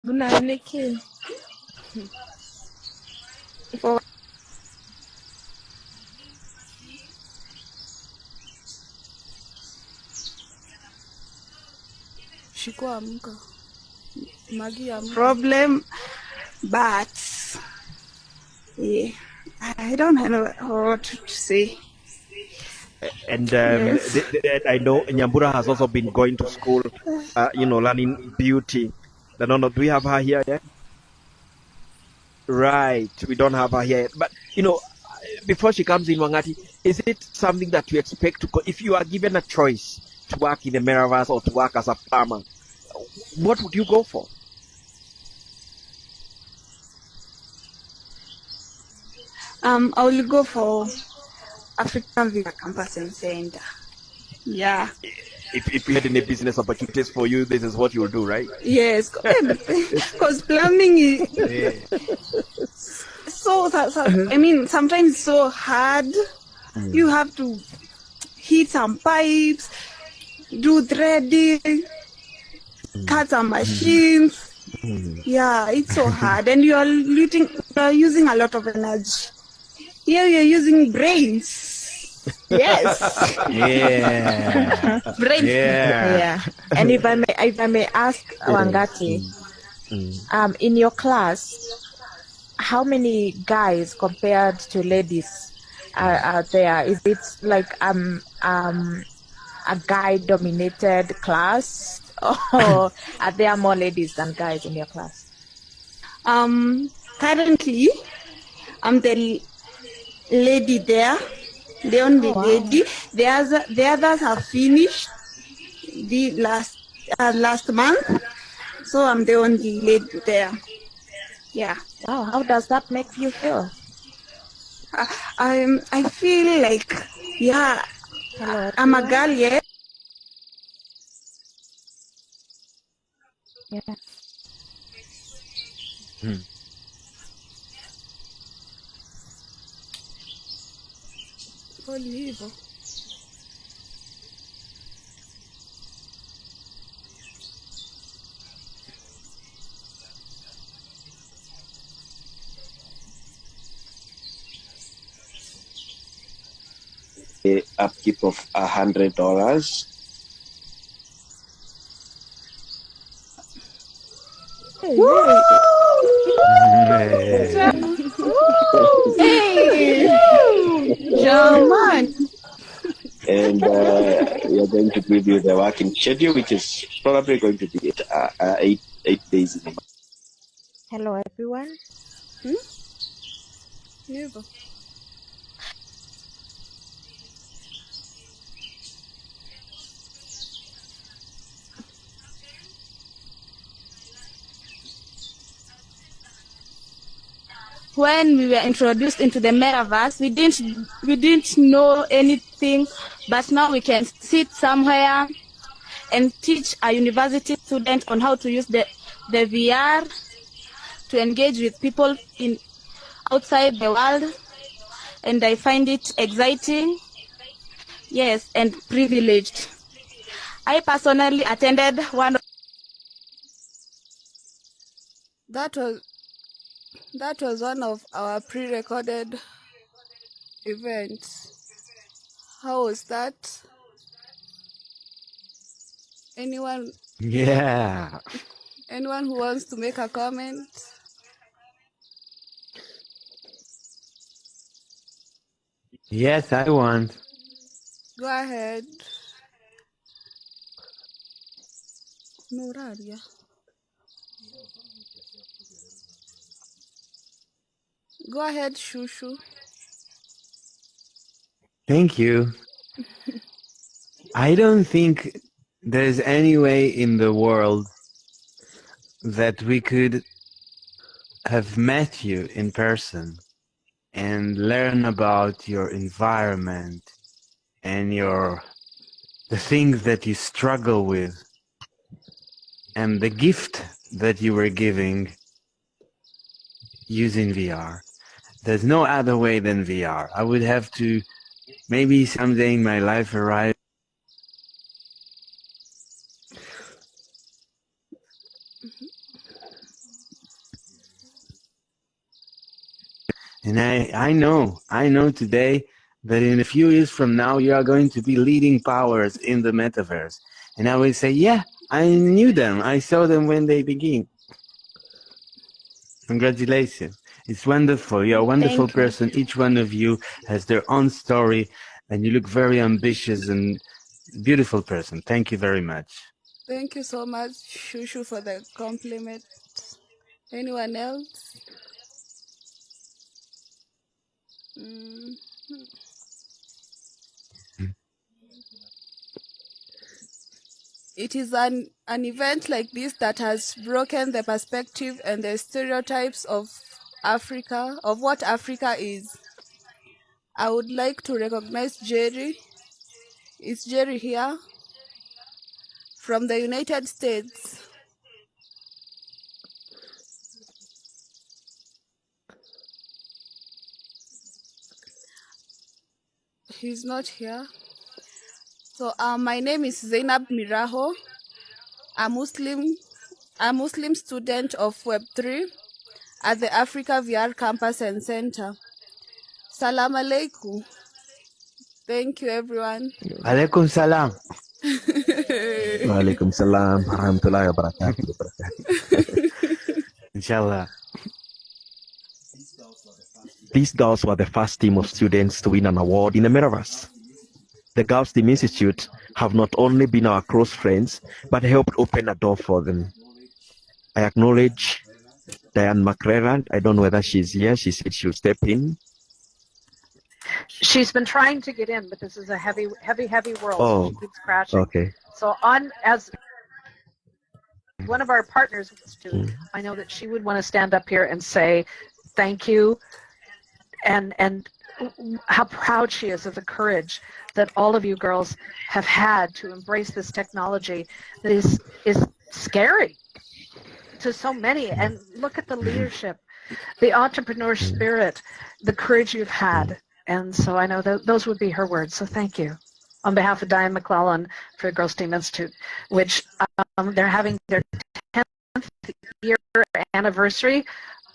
Bunaleke. For Shiko amka. Magi amka. problem, but yeah, I don't know what to say. And Yes. I know Nyambura has also been going to school, learning beauty. I don't know, do we have her here yet? Right, we don't have her here yet. But, before she comes in, Wangati, is it something that you expect to go? If you are given a choice to work in the Metaverse or to work as a farmer, what would you go for? I will go for African Visa Campus and Center. Yeah. If you had any business opportunities for you, this is what you'll do, right? Yes, because plumbing is I mean, sometimes it's so hard. You have to heat some pipes, do threading, cut some machines. Yeah, it's so hard, and you are using a lot of energy. Here you're using brains. Yes. Yeah. brain. Yeah. And if I may ask Wangati, in your class, how many guys compared to ladies are there? Is it like a guy-dominated class, or are there more ladies than guys in your class? Currently, I'm the lady there, the only lady. The others have finished the last month, so I'm the only lady there. Yeah. Wow, how does that make you feel? I feel like, yeah, Hello, I'm a everyone. girl, yeah. Yeah. Kwani hivyo? The upkeep of $100. Hey, German. And we are going to give you the working schedule, which is probably going to be 8 days in a month. hello, everyone. Hivyo. When we were introduced into the metaverse, we didn't know anything, but now we can sit somewhere and teach a university student on how to use the VR to engage with people outside the world, and I find it exciting, yes, and privileged. I personally attended one of That was one of our pre-recorded events. How was that? Anyone Yeah. who wants to make a comment? Yes, I want. Go ahead. Nuraria. Go ahead, Shushu. Thank you. I don't think there's any way in the world that we could have met you in person and learn about your environment and the things that you struggle with and the gift that you were giving using VR. There's no other way than VR. I would have to maybe someday in my life arrive. And I know today that in a few years from now, you are going to be leading powers in the metaverse. And I will say, yeah, I knew them. I saw them when they began. Congratulations. It's wonderful. You're a wonderful person. Each one of you has their own story, and you look very ambitious and beautiful person. Thank you very much. Thank you so much, Shushu, for the compliment. Anyone else? It is an event like this that has broken the perspective and the stereotypes of Africa, of what Africa is. I would like to recognize Jerry. Is Jerry here? From the United States. He's not here. So my name is Zainab Miraho. I'm a Muslim student of Web3 at the Africa VR Campus and Center. Salam alaikum. Thank you, everyone. Alaikum salam. Wa alaikum salam. Warahmatullahi wabarakatuh. Inshallah. These girls were the first team of students to win an award in the Metaverse. The Girls Team Institute have not only been our close friends, but helped open a door for them. I acknowledge Diane McClellan. I don't know whether she's here. She said she'll step in. She's been trying to get in, but this is a heavy world. Oh, she keeps crashing. Okay. So as one of our partners, I know that she would want to stand up here and say thank you, and how proud she is of the courage that all of you girls have had to embrace this technology that is scary to so many. And look at the leadership, the entrepreneur spirit, the courage you've had. And so I know that those would be her words. So thank you. On behalf of Diane McClellan for the Girls Team Institute, which they're having their 10th year anniversary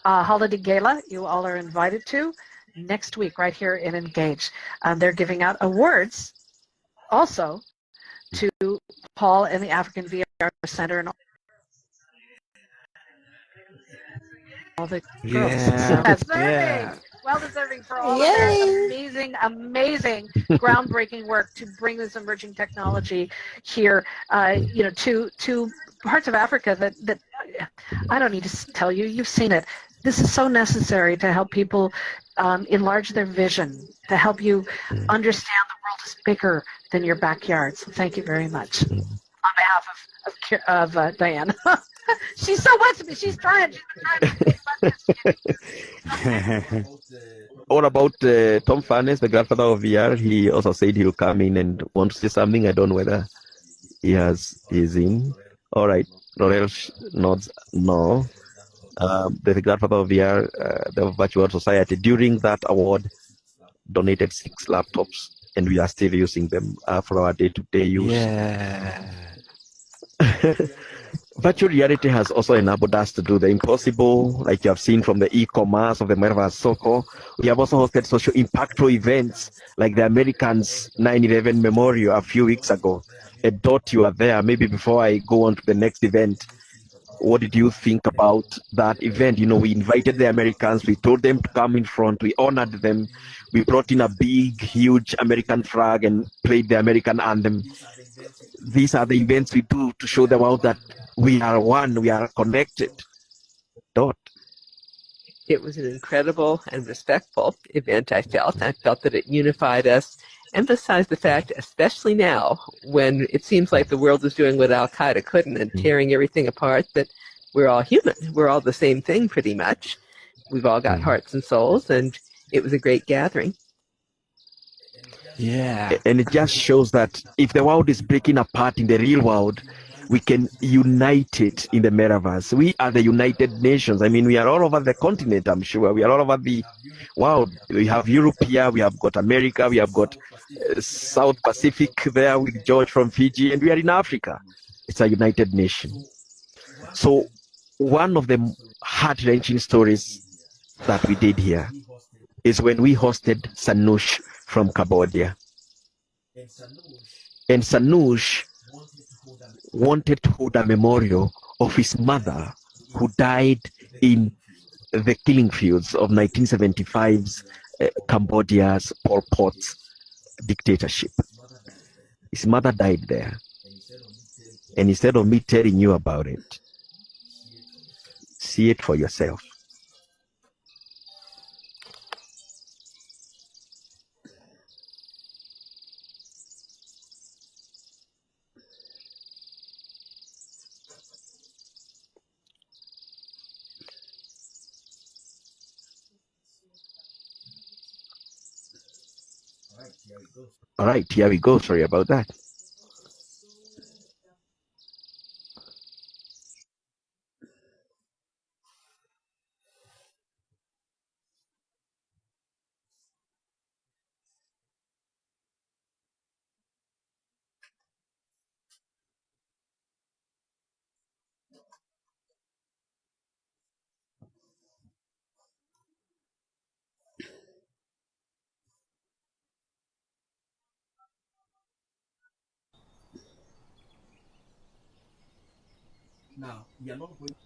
holiday gala. You all are invited to next week right here in Engage. They're giving out awards also to Paul and the African VR Center and all the girls. Yeah. Well deserving for all of their amazing, groundbreaking work to bring this emerging technology here, to parts of Africa that I don't need to tell you. You've seen it. This is so necessary to help people enlarge their vision, to help you understand the world is bigger than your backyard. So thank you very much. On behalf of Diane. She's so wet to me. She's trying. What about Tom Farnes, the grandfather of VR? He also said he'll come in and want to say something. I don't know whether he's in. All right. Laurel nods no. The grandfather of VR, the Virtual Society, during that award, donated 6 laptops, and we are still using them for our day-to-day use. Yeah. Virtual reality has also enabled us to do the impossible, like you have seen from the e-commerce of the Metaverse Soko. We have also hosted social impactful events like the Americans 9/11 Memorial a few weeks ago. Dot, you are there. Maybe before I go on to the next event, what did you think about that event? We invited the Americans. We told them to come in front. We honored them. We brought in a big, huge American flag and played the American anthem. These are the events we do to show the world that we are one, we are connected. Dot. It was an incredible and respectful event, I felt. I felt that it unified us, emphasized the fact, especially now, when it seems like the world is doing what Al-Qaeda couldn't and tearing everything apart, that we're all human. We're all the same thing, pretty much. We've all got hearts and souls, and it was a great gathering. Yeah. And it just shows that if the world is breaking apart in the real world, we can unite it in the metaverse. We are the United Nations. I mean, we are all over the continent, I'm sure. We are all over the world. We have Europe here, we have got America, we have got South Pacific there with George from Fiji, and we are in Africa. It's a United Nation. So one of the heart-wrenching stories that we did here is when we hosted Sanush from Cambodia. And Sanush wanted to hold a memorial of his mother who died in the killing fields of 1975's Cambodia's Pol Pot's dictatorship. His mother died there. And instead of me telling you about it, see it for yourself. All right, here we go. Sorry about that.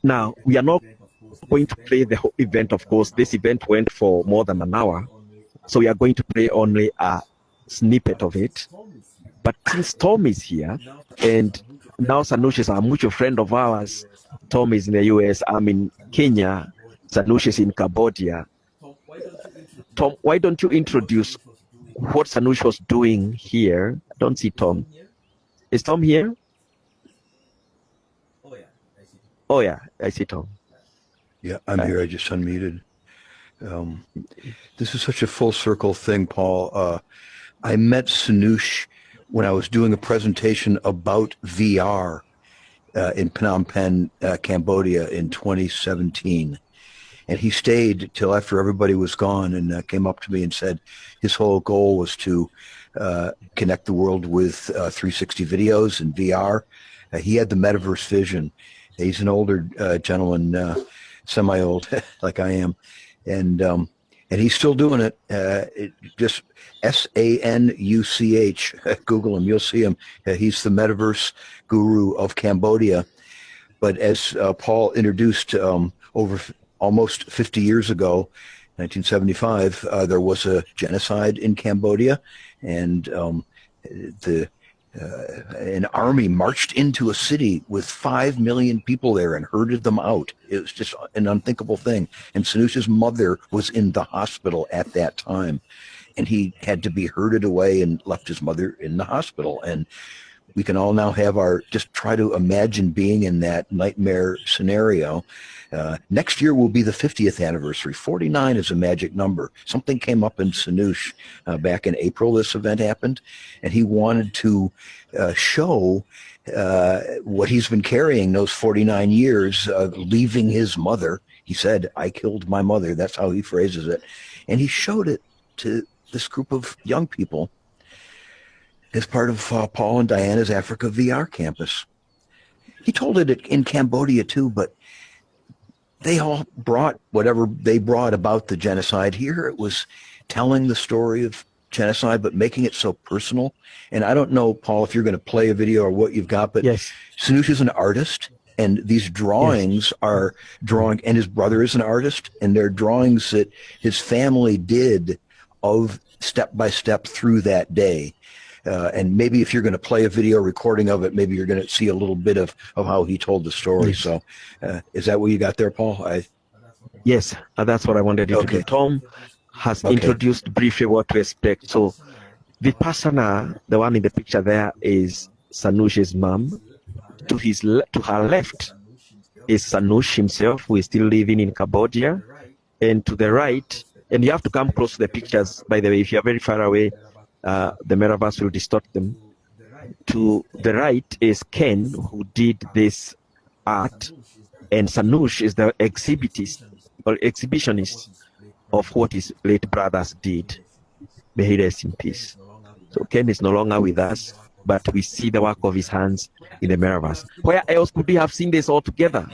Now, we are not going to play the whole event, of course. This event went for more than an hour. So we are going to play only a snippet of it. But since Tom is here, and now Sanush is a mutual friend of ours, Tom is in the US, I'm in Kenya, Sanush is in Cambodia. Tom, why don't you introduce what Sanush was doing here? I don't see Tom. Is Tom here? Oh, yeah, I see Tom. Yeah, I'm here. I just unmuted. This is such a full circle thing, Paul. I met Sanush when I was doing a presentation about VR in Phnom Penh, Cambodia in 2017. And he stayed till after everybody was gone and came up to me and said his whole goal was to connect the world with 360 videos and VR. He had the metaverse vision. He's an older gentleman, semi-old like I am, and he's still doing it. Just Sanuch. Google him, you'll see him. He's the metaverse guru of Cambodia. But as Paul introduced, over almost 50 years ago, 1975, there was a genocide in Cambodia, and an army marched into a city with 5 million people there and herded them out. It was just an unthinkable thing. And Sanush's mother was in the hospital at that time, and he had to be herded away and left his mother in the hospital. And we can all now have just try to imagine being in that nightmare scenario. Next year will be the 50th anniversary. 49 is a magic number. Something came up in Sanush back in April. This event happened, and he wanted to show what he's been carrying those 49 years, leaving his mother. He said, "I killed my mother." That's how he phrases it. And he showed it to this group of young people as part of Paul and Diana's Africa VR campus. He told it in Cambodia too, but they all brought whatever they brought about the genocide. Here it was telling the story of genocide, but making it so personal. And I don't know, Paul, if you're going to play a video or what you've got, but yes. Sanush is an artist, and these drawings are drawing, and his brother is an artist, and they're drawings that his family did of step by step through that day. And maybe if you're going to play a video recording of it, maybe you're going to see a little bit of how he told the story. So is that what you got there, Paul? Yes, that's what I wanted you to do. Tom has introduced briefly what to expect. So Vipassana, the one in the picture there, is Sanush's mom. To her left is Sanush himself, who is still living in Cambodia. And to the right, and you have to come close to the pictures, by the way, if you're very far away, the Metaverse will distort them. To the right is Ken, who did this art, and Sanush is the exhibitionist of what his late brothers did. May he rest in peace. So Ken is no longer with us, but we see the work of his hands in the Metaverse. Where else could we have seen this all together?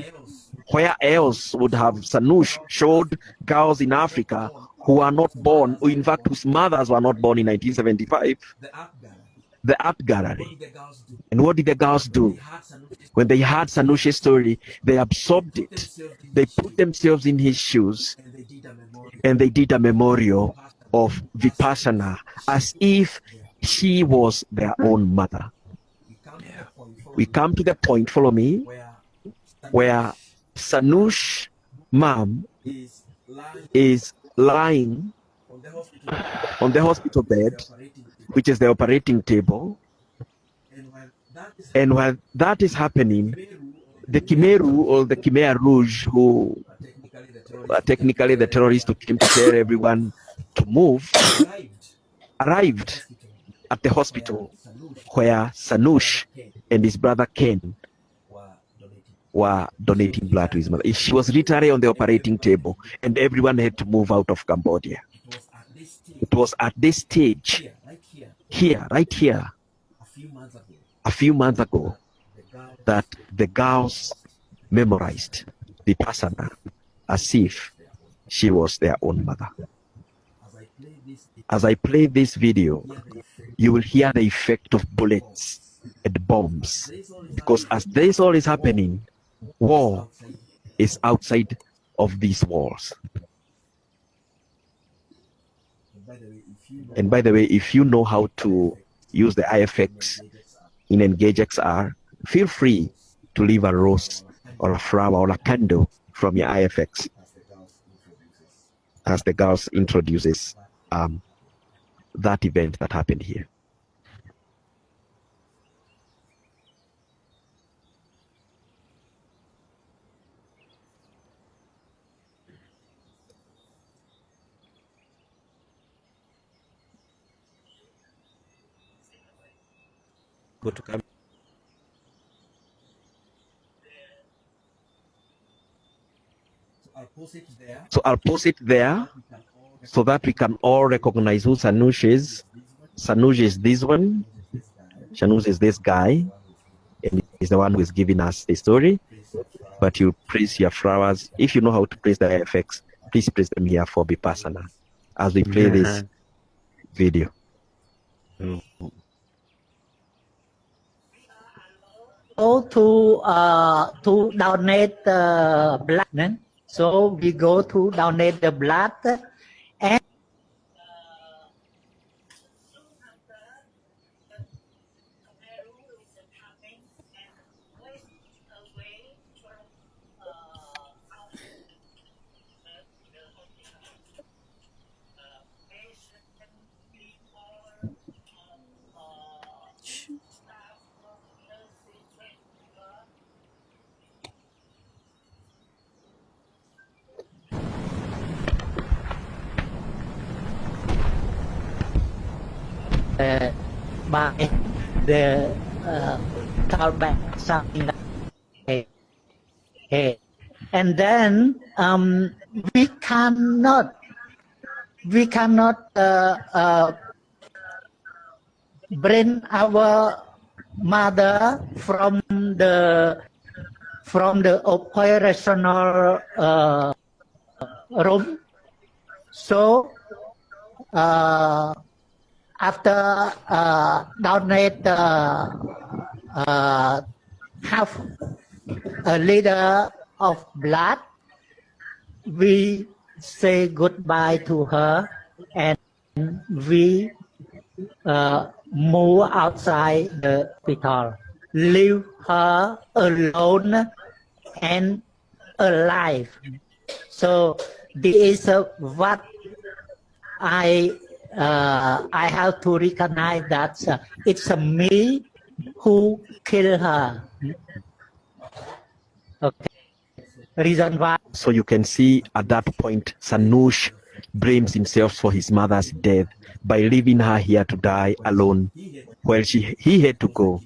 Where else would have Sanush showed girls in Africa who are not born, who in fact whose mothers were not born in 1975, the art gallery. And what did the girls do? When they heard Sanushi's story, they absorbed it. They put themselves in his shoes and they did a memorial of Vipassana as if she was their own mother. We come to the point, follow me, where Sanush mom is lying on the hospital bed, which is the operating table. And while that is happening, the Kimeru or the Khmer Rouge, who are technically the terrorists who came to tell everyone to move, arrived at the hospital where Sanush and his brother Ken were donating blood to his mother. She was literally on the operating table, and everyone had to move out of Cambodia. It was at this stage, here, right here, a few months ago, that the girls memorized Vipassana as if she was their own mother. As I play this video, you will hear the effect of bullets and bombs. Because as this all is happening, war is outside of these walls. And by the way, if you know how to use the IFX in Engage XR, feel free to leave a rose or a flower or a candle from your IFX as the girls introduces that event that happened here. Go to camera. So I'll post it there so that we can all recognize who Sanush is. Sanush is this one. Sanush is this guy. And he's the one who is giving us the story. But you place your flowers. If you know how to place the FX, please place them here for Vipassana as we play this video. Go to donate blood. So we go to donate the blood, and by the callback something like that. And then we cannot bring our mother from the operational room. So after donate half a liter of blood, we say goodbye to her and we move outside the hospital, leave her alone and alive. So this is what I have to recognize that it's me who killed her. Okay. Reason why. So you can see at that point, Sanush blames himself for his mother's death by leaving her here to die alone, while he had to go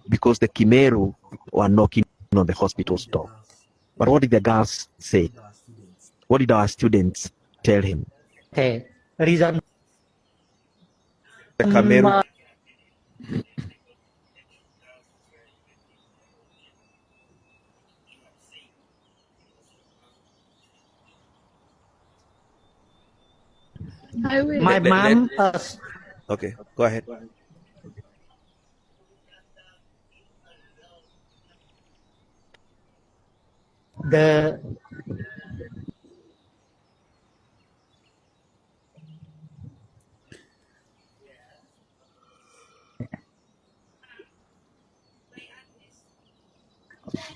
because the Kimeru were knocking on the hospital's door. But what did the girls say? What did our students tell him? Okay. Reason. The Kimeru. I will. My mom, Okay, go ahead. the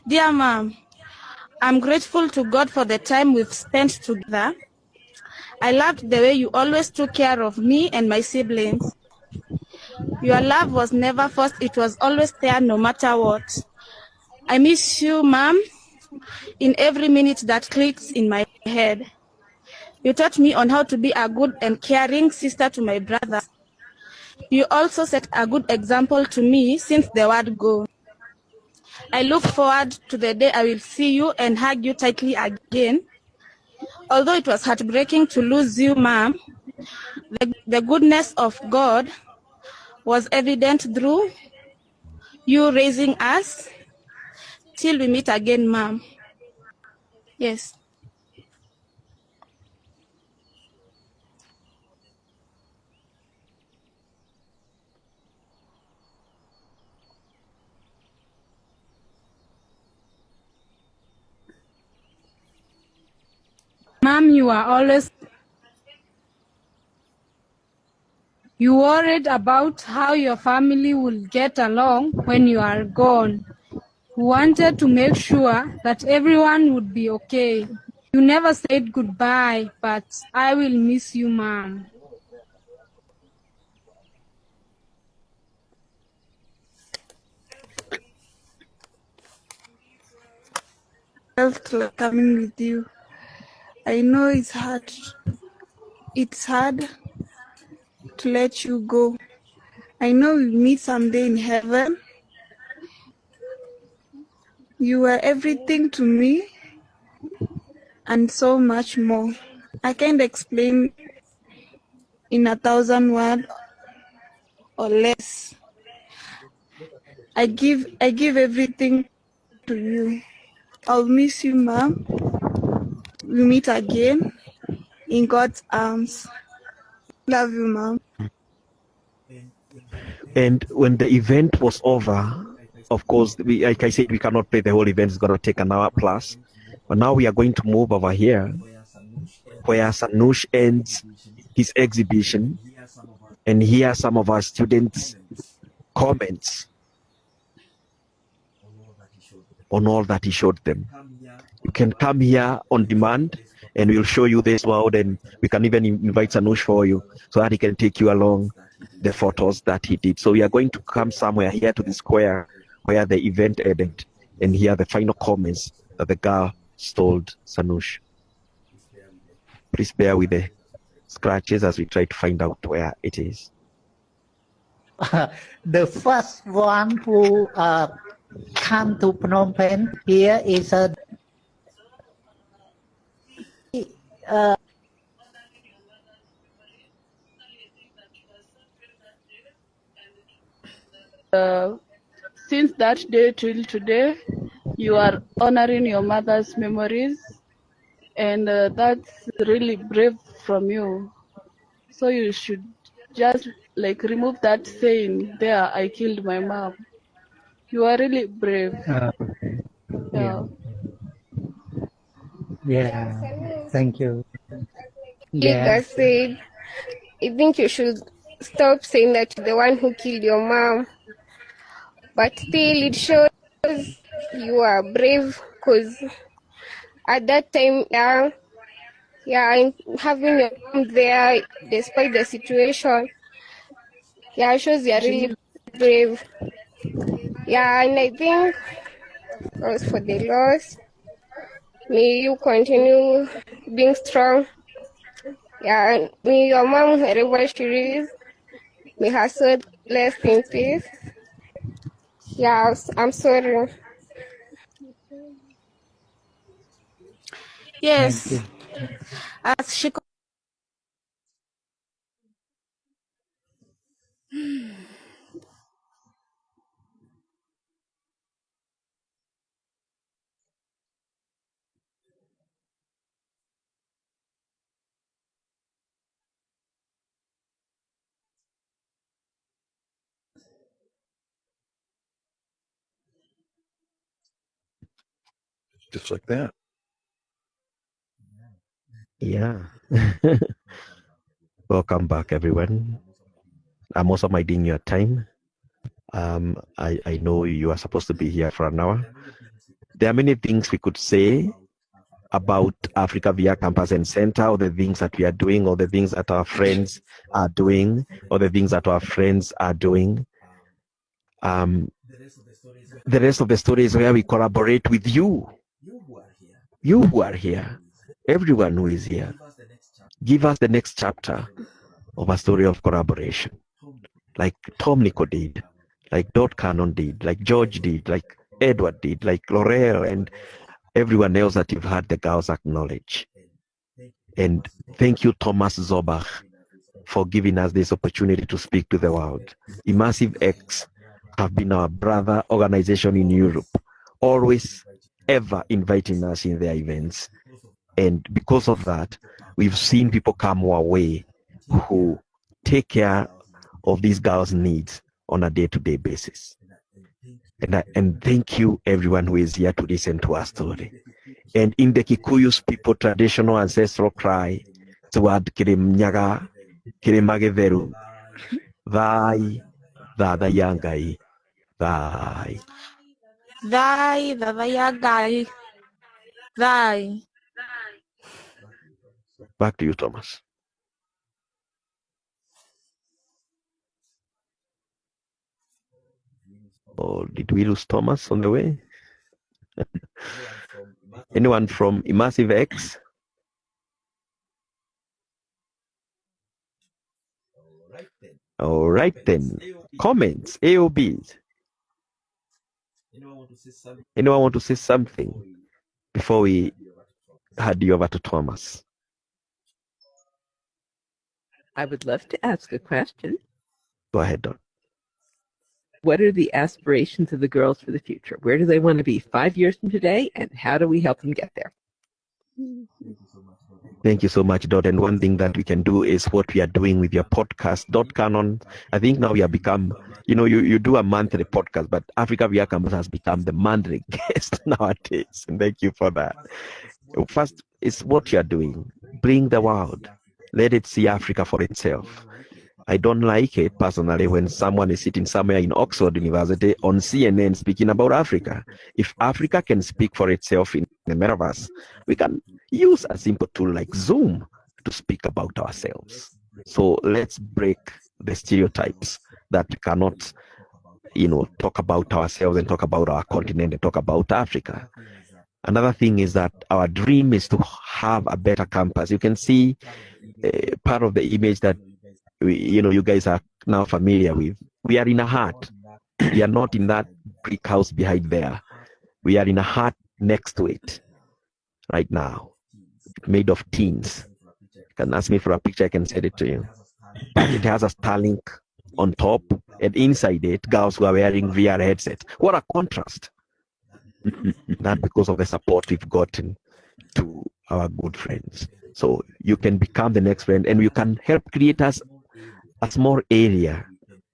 Dear Mom, I'm grateful to God for the time we've spent together. I loved the way you always took care of me and my siblings. Your love was never forced, it was always there no matter what. I miss you, Mom, in every minute that clicks in my head. You taught me on how to be a good and caring sister to my brothers. You also set a good example to me since the word go. I look forward to the day I will see you and hug you tightly again. Although it was heartbreaking to lose you, Mom, the goodness of God was evident through you raising us. Till we meet again, Mom. Yes. Mom, you are always you worried about how your family will get along when you are gone. You wanted to make sure that everyone would be okay. You never said goodbye, but I will miss you, Mom. Felt like coming with you. I know it's hard. It's hard to let you go. I know we'll meet someday in heaven. You were everything to me and so much more. I can't explain in 1,000 words or less. I give everything to you. I'll miss you, Mom. We'll meet again in God's arms. Love you, Mom. And when the event was over, of course, like I said, we cannot play the whole event. It's going to take an hour plus. But now we are going to move over here where Sanush ends his exhibition and hear some of our students' comments on all that he showed them. You can come here on demand and we'll show you this world, and we can even invite Sanush for you so that he can take you along the photos that he did. So we are going to come somewhere here to the square where the event ended and hear the final comments that the girl told Sanush. Please bear with the scratches as we try to find out where it is. the first one who come to Phnom Penh here is Since that day till today, you are honoring your mother's memories, and that's really brave from you. So you should just like remove that saying there, I killed my mom. You are really brave. okay. Yeah. Yeah. Thank you. That Yes. said, I think you should stop saying that you're the one who killed your mom. But still, it shows you are brave because at that time, and having your mom there despite the situation, it shows you're really brave. Yeah, and I think as for the loss, may you continue being strong. Yeah, and may your mom, wherever she is, may her soul rest in peace. Yeah, I'm sorry. Thank Yes. you. As she Just like that. Yeah. Welcome back, everyone. I'm also minding your time. I know you are supposed to be here for an hour. There are many things we could say about Africa via Campus and Center, or the things that we are doing, or the things that our friends are doing, or the things that our friends are doing. The rest of the story is where we collaborate with you. You who are here. Everyone who is here. Give us the next chapter of a story of collaboration. Like Tom Nico did, like Dot Cannon did, like George did, like Edward did, like L'Oreal and everyone else that you've heard the girls acknowledge. And thank you, Thomas Zobach, for giving us this opportunity to speak to the world. ImmersiveX have been our brother organization in Europe, always ever inviting us in their events. And because of that, we've seen people come our way who take care of these girls' needs on a day-to-day basis. And thank you, everyone who is here to listen to our story. And in the Kikuyu's people traditional ancestral cry, toward Kirimnyaga, Kirimageveru, Vai, Dada Yangai, Vai. Thy, Yagai, thy. Back to you, Thomas. Or did we lose Thomas on the way? Anyone from ImmersiveX? All right then. Comments, AOBs. Anyone want to say something before we hand you over to Thomas? I would love to ask a question. Go ahead, Don. What are the aspirations of the girls for the future? Where do they want to be 5 years from today, and how do we help them get there? Thank you so much, Dot. And one thing that we can do is what we are doing with your podcast, Dot Canon. I think now we have become, you do a monthly podcast, but Africa via Campus has become the monthly guest nowadays. And thank you for that. First, it's what you are doing. Bring the world. Let it see Africa for itself. I don't like it personally when someone is sitting somewhere in Oxford University on CNN speaking about Africa. If Africa can speak for itself in the metaverse, we can use a simple tool like Zoom to speak about ourselves. So let's break the stereotypes that we cannot, talk about ourselves and talk about our continent and talk about Africa. Another thing is that our dream is to have a better campus. You can see part of the image that you guys are now familiar with. We are in a hut. We are not in that brick house behind there. We are in a hut next to it right now, made of tins. You can ask me for a picture, I can send it to you. But it has a Starlink on top, and inside it, girls who are wearing VR headsets. What a contrast. That because of the support we've gotten to our good friends. So you can become the next friend, and you can help create us a small area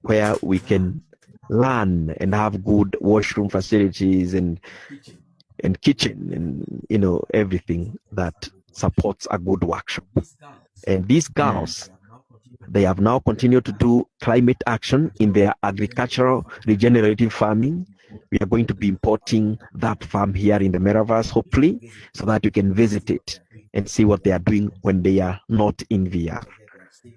where we can learn and have good washroom facilities and kitchen and everything that supports a good workshop. And these girls, they have now continued to do climate action in their agricultural regenerative farming. We are going to be importing that farm here in the metaverse, hopefully, so that you can visit it and see what they are doing when they are not in VR.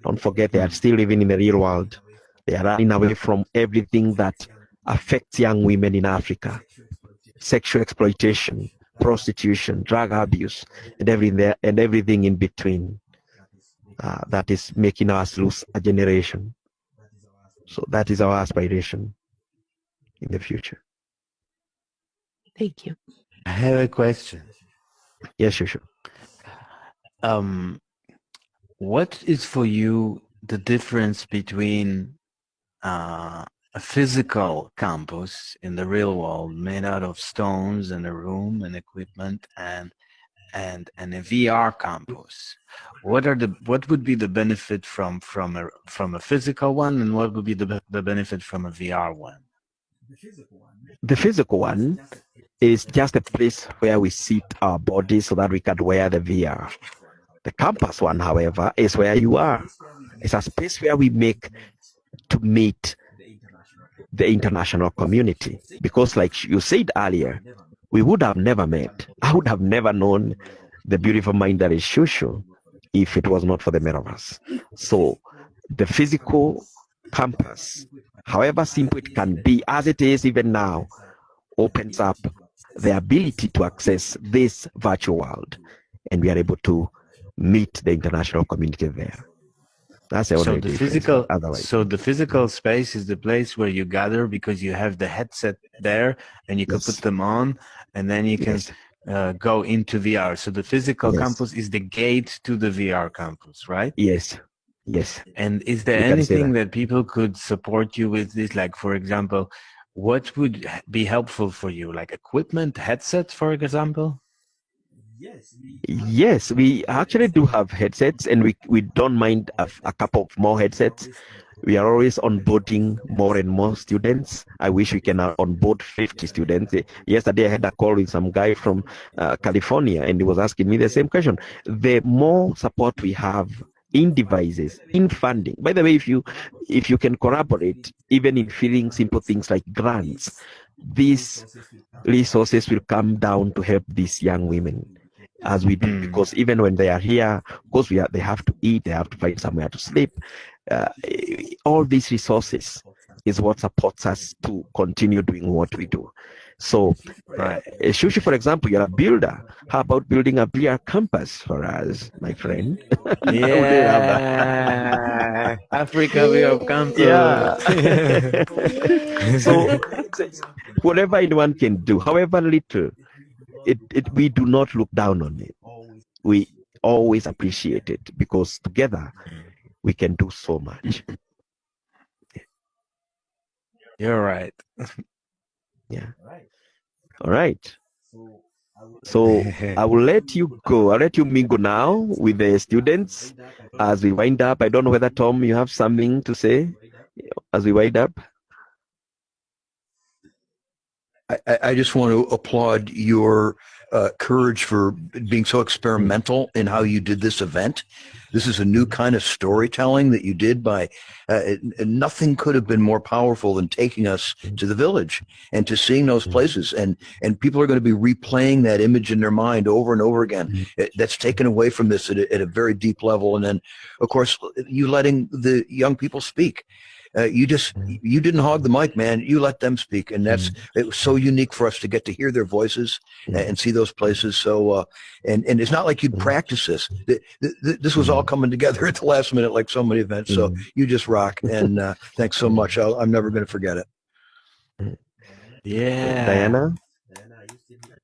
Don't forget, they are still living in the real world. They are running away from everything that affects young women in Africa. Sexual exploitation, prostitution, drug abuse, and everything in between. That is making us lose a generation. So that is our aspiration in the future. Thank you. I have a question. Yes, sure. What is for you the difference between a physical campus in the real world made out of stones and a room and equipment and a VR campus? What would be the benefit from a physical one, and what would be the benefit from a VR one? The physical one is just a place where we sit our bodies so that we can wear the VR. The campus one, however, is where you are. It's a space where we make to meet the international community. Because like you said earlier, we would have never met. I would have never known the beautiful mind that is Shushu if it was not for the Metaverse. So the physical campus, however simple it can be, as it is even now, opens up the ability to access this virtual world. And we are able to meet the international community there. That's the only difference. So the physical space is the place where you gather because you have the headset there and you can put them on, and then you can go into VR. So the physical campus is the gate to the VR campus, right? Yes. And is there anything that people could support you with this? Like, for example, what would be helpful for you? Like equipment, headsets, for example? Yes, we actually do have headsets, and we don't mind a couple of more headsets. We are always onboarding more and more students. I wish we can onboard 50 students. Yesterday, I had a call with some guy from California, and he was asking me the same question. The more support we have in devices, in funding. By the way, if you can collaborate, even in filling simple things like grants, these resources will come down to help these young women as we do, because even when they are here, of course, they have to eat, they have to find somewhere to sleep. All these resources is what supports us to continue doing what we do. So, Shushi, for example, you're a builder. How about building a VR campus for us, my friend? Yeah, Africa VR campus. Yeah. So, whatever anyone can do, however little, we do not look down on it. We always appreciate it because together we can do so much. You're right. Yeah. All right. So I will let you go. I'll let you mingle now with the students as we wind up. I don't know whether, Tom, you have something to say as we wind up. I just want to applaud your courage for being so experimental in how you did this event. This is a new kind of storytelling that you did by nothing could have been more powerful than taking us to the village and to seeing those places. And people are going to be replaying that image in their mind over and over again. That's taken away from this at a very deep level. And then, of course, you letting the young people speak. You didn't hog the mic, man. You let them speak, and it was so unique for us to get to hear their voices and see those places. So, and it's not like you'd practice this. This was all coming together at the last minute, like so many events. So you just rock, and thanks so much. I'm never going to forget it. Yeah,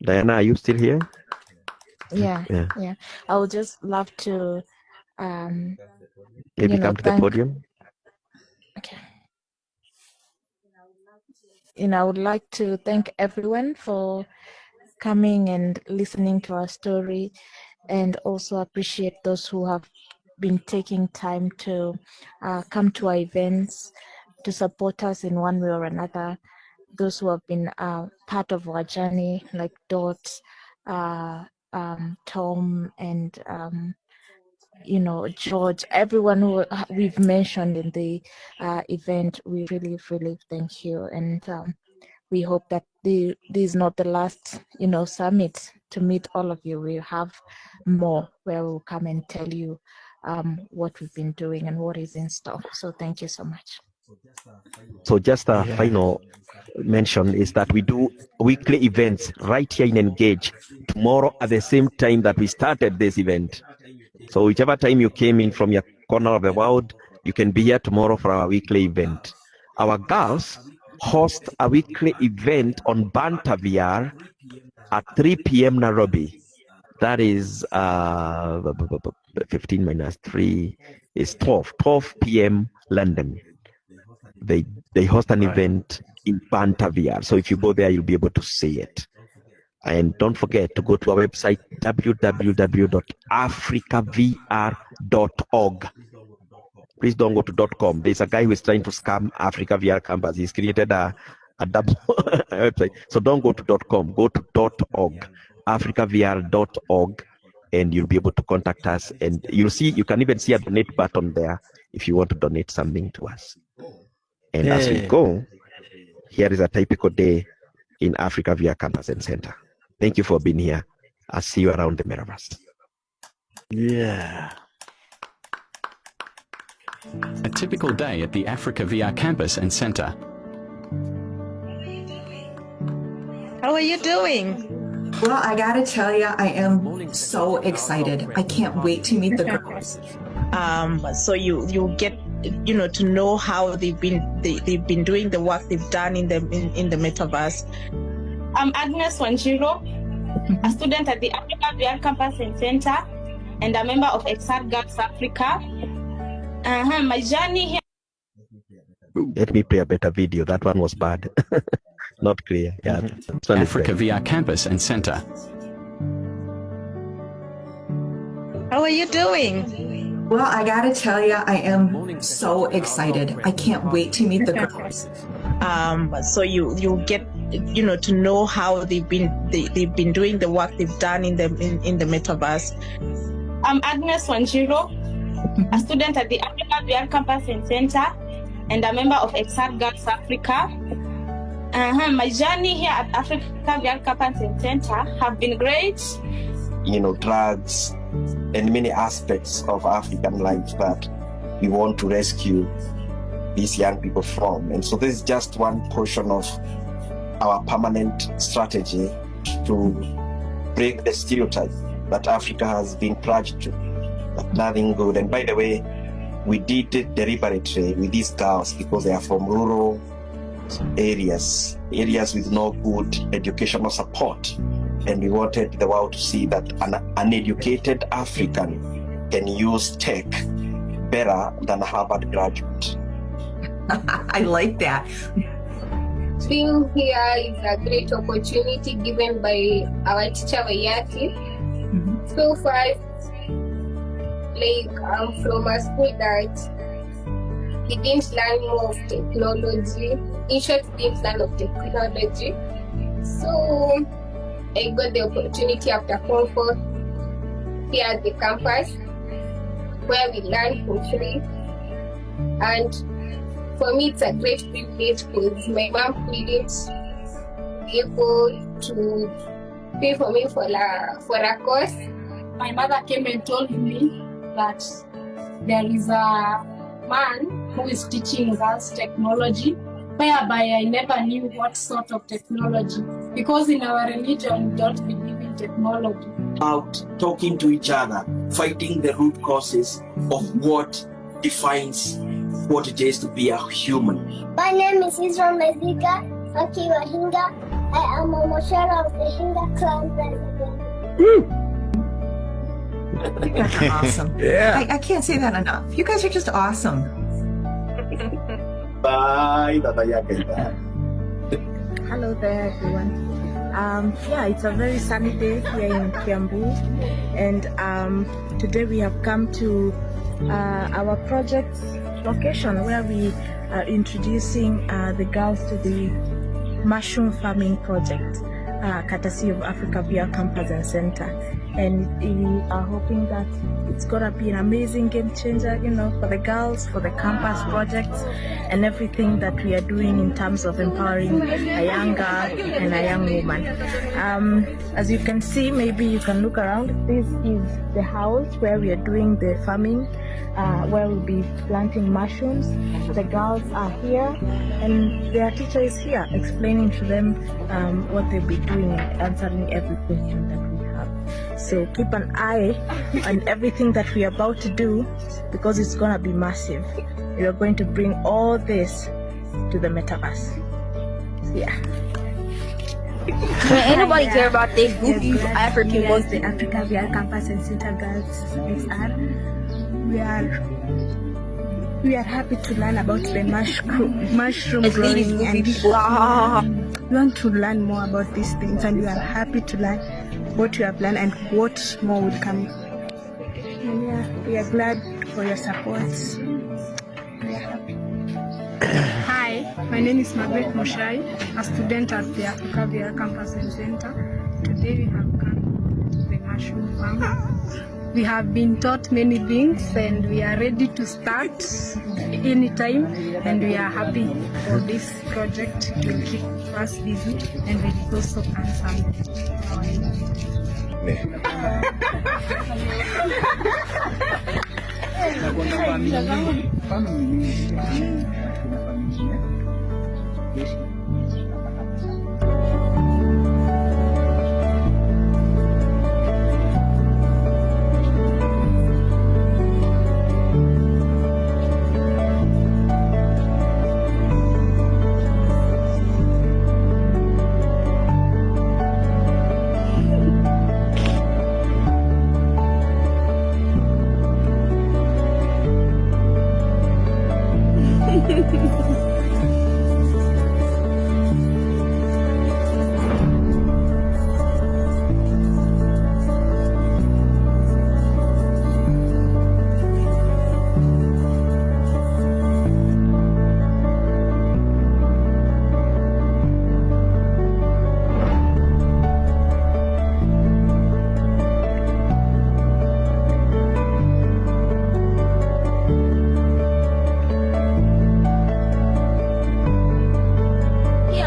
Diana, are you still here? Yeah. I would just love to maybe come to the podium. Okay. I would like to thank everyone for coming and listening to our story, and also appreciate those who have been taking time to come to our events to support us in one way or another. Those who have been part of our journey, like Dot, Tom, and George, everyone who we've mentioned in the event, we really, really thank you. And we hope that this is not the last, summit to meet all of you. We'll have more where we'll come and tell you what we've been doing and what is in store. So thank you so much. So just a final mention is that we do weekly events right here in Engage tomorrow at the same time that we started this event. So whichever time you came in from your corner of the world, you can be here tomorrow for our weekly event. Our girls host a weekly event on Banta VR at 3 p.m. Nairobi. That is 15 minus 3 is 12 p.m. London. They host an event in Banta VR. So if you go there, you'll be able to see it. And don't forget to go to our website, www.africavr.org. Please don't go to .com. There's a guy who is trying to scam Africa VR Campus. He's created a a double website. So don't go to .com, go to .org, africavr.org, and you'll be able to contact us. And you can even see a donate button there if you want to donate something to us. And as we go, here is a typical day in Africa VR Campus and Center. Thank you for being here. I'll see you around the Metaverse. Yeah. A typical day at the Africa VR Campus and Center. How are you doing? Well, I gotta tell you, I am so excited. I can't wait to meet the girls. So you get to know how they've been doing the work they've done in the metaverse. I'm Agnes Wanjiro, a student at the Africa VR Campus and Center, and a member of Exact Girls Africa. My journey here. Let me play a better video. That one was bad. Not clear. Yeah. Africa VR Campus and Center. How are you doing? Well, I gotta tell you, I am so excited. I can't wait to meet the girls. So you get to know how they've been doing the work they've done in the metaverse. I'm Agnes Wanjiro, a student at the Africa VR Campus and Center, and a member of Exact Girls Africa. My journey here at Africa VR Campus and Center have been great. Drugs and many aspects of African life that we want to rescue these young people from. And so this is just one portion of our permanent strategy to break the stereotype that Africa has been pledged to, that nothing good. And by the way, we did it deliberately with these girls because they are from rural areas with no good educational support. And we wanted the world to see that an uneducated African can use tech better than a Harvard graduate. I like that. Being here is a great opportunity given by our teacher Wayati. So far, I'm from a school that he didn't learn more of technology. In short, he didn't learn of technology. So I got the opportunity after comfort here at the campus where we learn for free. And for me, it's a great privilege because my mom couldn't be able to pay for me for a course. My mother came and told me that there is a man who is teaching us technology, whereby I never knew what sort of technology, because in our religion we don't believe in technology. About talking to each other, fighting the root causes of what defines what it is to be a human. My name is Israel Mezika Akiwa Hinga. I am a Moshara of the Hinga clan president. You guys are awesome. Yeah. I can't say that enough. You guys are just awesome. Bye, Hello there, everyone. It's a very sunny day here in Kiambu, and today we have come to our project location where we are introducing the girls to the mushroom farming project, courtesy of Africa VR Campus and Center. And we are hoping that it's gonna be an amazing game changer, for the girls, for the campus projects, and everything that we are doing in terms of empowering a young girl and a young woman. As you can see, maybe you can look around. This is the house where we are doing the farming, where we'll be planting mushrooms. The girls are here, and their teacher is here explaining to them what they'll be doing, answering every question that we have. So keep an eye on everything that we are about to do, because it's gonna be massive. We are going to bring all this to the metaverse. Yeah. Ain't nobody care about the goofy African ones. The Africa VR Campus and Center girls XR. We are happy to learn about the mushroom growing, and we want to learn more about these things, and we are happy to learn what you have learned and what more will come. And we are glad for your support. Hi, My name is Margaret Mushai, a student at the Africa VR Campus and Center. Today we have come to the mushroom farm. We have been taught many things and we are ready to start anytime, and we are happy for this project. It will keep us busy and we will also earn something.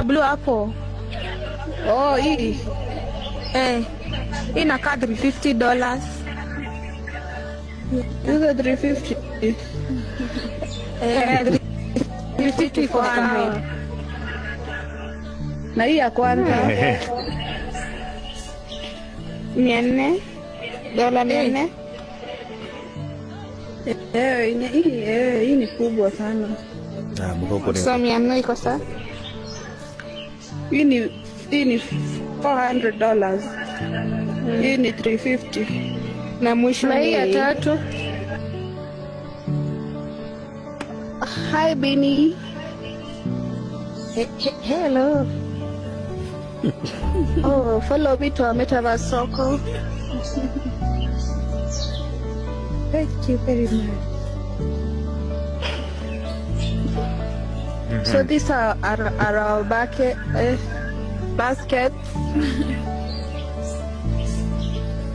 Blue apple. Oh, hii. Hii inakaa $350. Hizo $350. 350 for an hour. Na hii ya kwanza. $400. $400. Hii ni kubwa sana. So $400 iko sawa. Hii ni $400. Hii ni $350. Na mwisho hii ya tatu. Hi Benny. Hello. Oh, follow me to our Metaverse Soko. Thank you very much. So these are our baskets.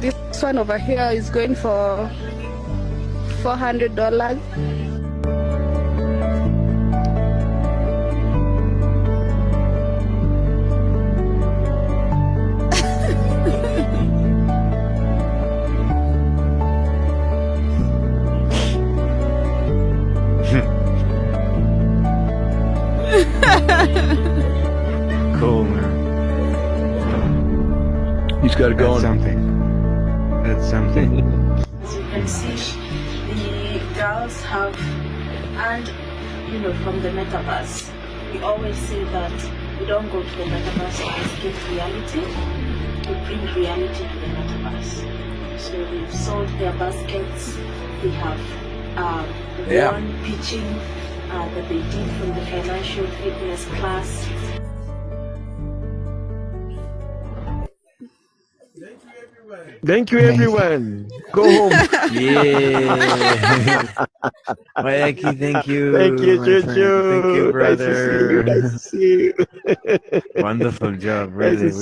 This one over here is going for $400. Cool, man. He's got it going. That's something. As you can see, the girls have earned, from the metaverse. We always say that we don't go to the metaverse to escape reality. We bring reality to the metaverse. So we've sold their baskets. We have one pitching that they did from the financial fitness class. Thank you, everyone. Go home. Yeah. Mayaki, thank you. Thank you, Chuchu. Thank you, brother. Nice to see you. Wonderful job, really.